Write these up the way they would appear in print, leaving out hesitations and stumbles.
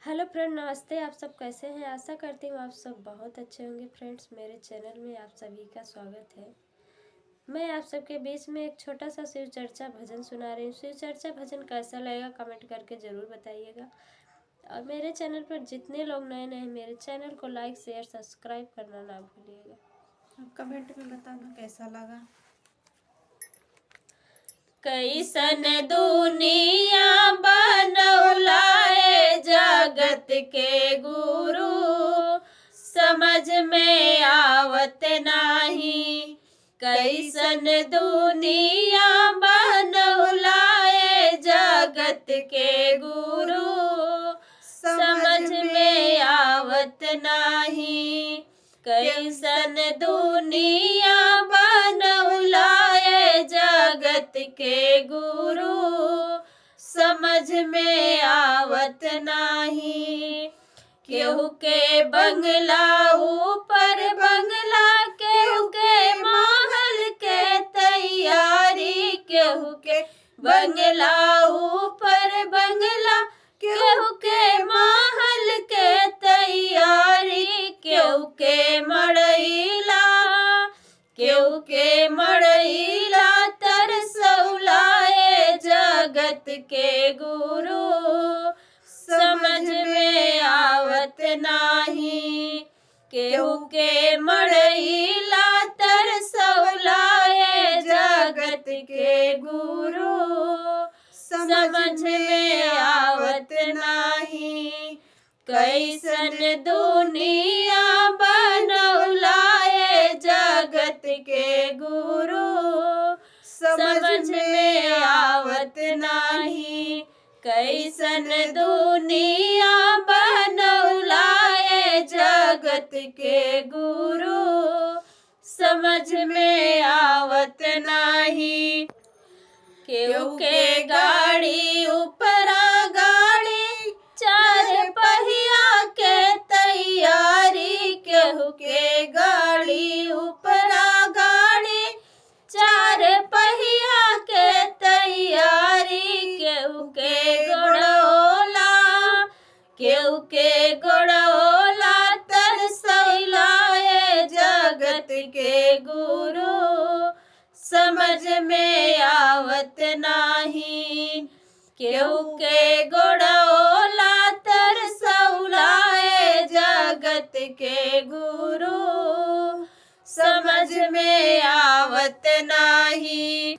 Hello friend, नमस्ते। आप सब कैसे हैं? आशा करती हूँ आप सब बहुत अच्छे होंगे। फ्रेंड्स, मेरे चैनल में आप सभी का स्वागत है। मैं आप सबके बीच में एक छोटा सा शिव चर्चा भजन सुना रही हूँ। शिव चर्चा भजन कैसा लगेगा कमेंट करके ज़रूर बताइएगा। और मेरे चैनल पर जितने लोग नए नए हैं, मेरे चैनल को लाइक शेयर सब्सक्राइब करना ना भूलिएगा। कमेंट में बताना कैसा लगा। कैसन दुनिया बनौलाए जगत के गुरु, समझ में आवत नाही। कैसन दुनिया बनौलाए जगत के गुरु, समझ में आवत नाही। कैसन दुनिया बनौलाए जगत के गुरु, समझ में आवत नाही। केहू के बंगला ऊपर बंगला, केहू के महल के तैयारी। केहू के बंगला ऊपर बंगला, केहू के महल के तैयारी। केहू के मड़ईला, केहू के मड़ईला तरसौलाए जगत के गुरु, समझ में आवत नाही। केहू के मड़ईला तरसौलाए जगत के गुरु, समझ में आवत नाही। कैसन दुनिया बनौलाए जगत के गुरु, समझ में आवत नाही। कैसन दुनिया बनौलाए जगत के गुरु, समझ में आवत नाही। केहू के गाड़ी ऊपरा गाड़ी, चार पहिया के तैयारी। केहू के गाड़ी ऊपरा गाड़ी, चार पहिया के तैयारी। केहू के गोड़ोला, केहू के गोड़ोला तरसौलाए जगत के गुरु, समझ में आवत नाही। केहू के गोड़ोला तरसौलाए जगत के गुरु, समझ में आवत नाही।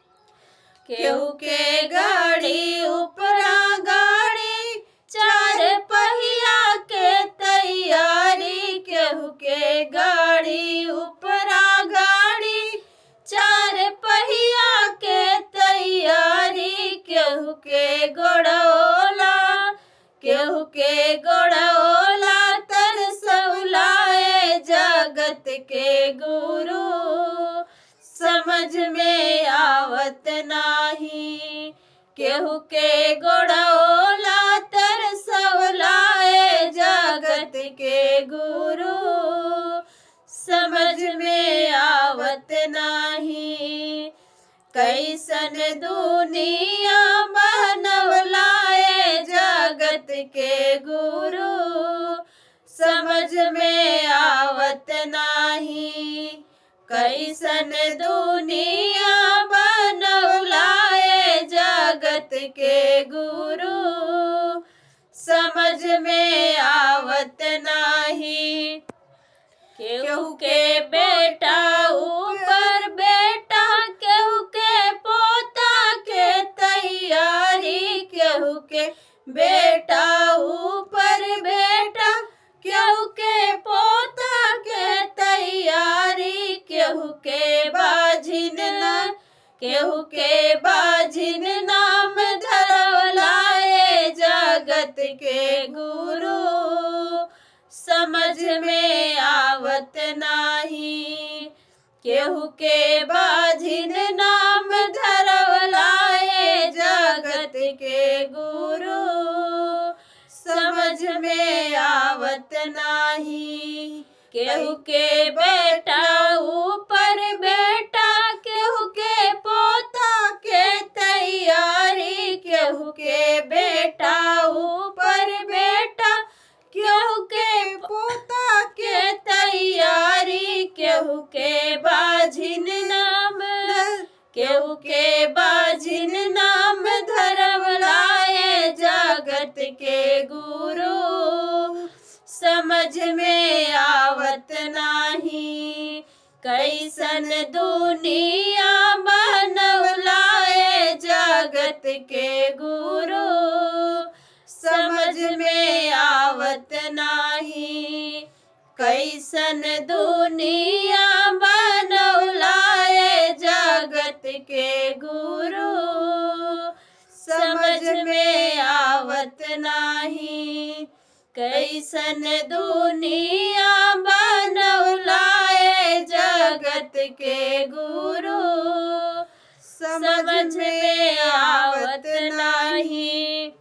केहू के गाड़ी ऊपरा गाड़ी, चार पहिया के तैयारी। केहू के गाड़ी ऊपरा गाड़ी, चार पहिया के तैयारी। केहू के गोड़ोला, केहू के गोड़ोला तरसौलाए जगत के गुरु, समझ में आवत नाही। केहू के गोड़ोला तरसौलाए जगत के गुरु, समझ में आवत नाही। कैसन दुनिया बनौलाए जगत के गुरु, समझ में आवत नाही। कैसन दुनिया बनौलाए जगत के गुरु, समझ में आवत नाही। केहू के बेटा ऊपर बेटा, केहू के पोता के तैयारी। केहू के बेटा ऊपर बेटा, केहू के पोता के तैयारी। केहू के बाझिन, केहू के बाझिन नाम धरौलाए जगत के गुरु, समझ में आवत नाही। केहू के बाझिन नाम धरौलाए जगत के गुरु, समझ में आवत नाही। केहू के बेटा ऊपर बेटा, केहू के पोता के तैयारी। केहू के बेटा ऊपर बेटा, के गुरु समझ में आवत नाही। कैसन दुनिया बनवलाए जगत के गुरु समझ में आवत नाही। कैसन दुनिया बनवलाए जगत के गुरु समझ में आवत नाही। कैसन दुनिया बनवलाए जगत के गुरु समझ में आवत नाही।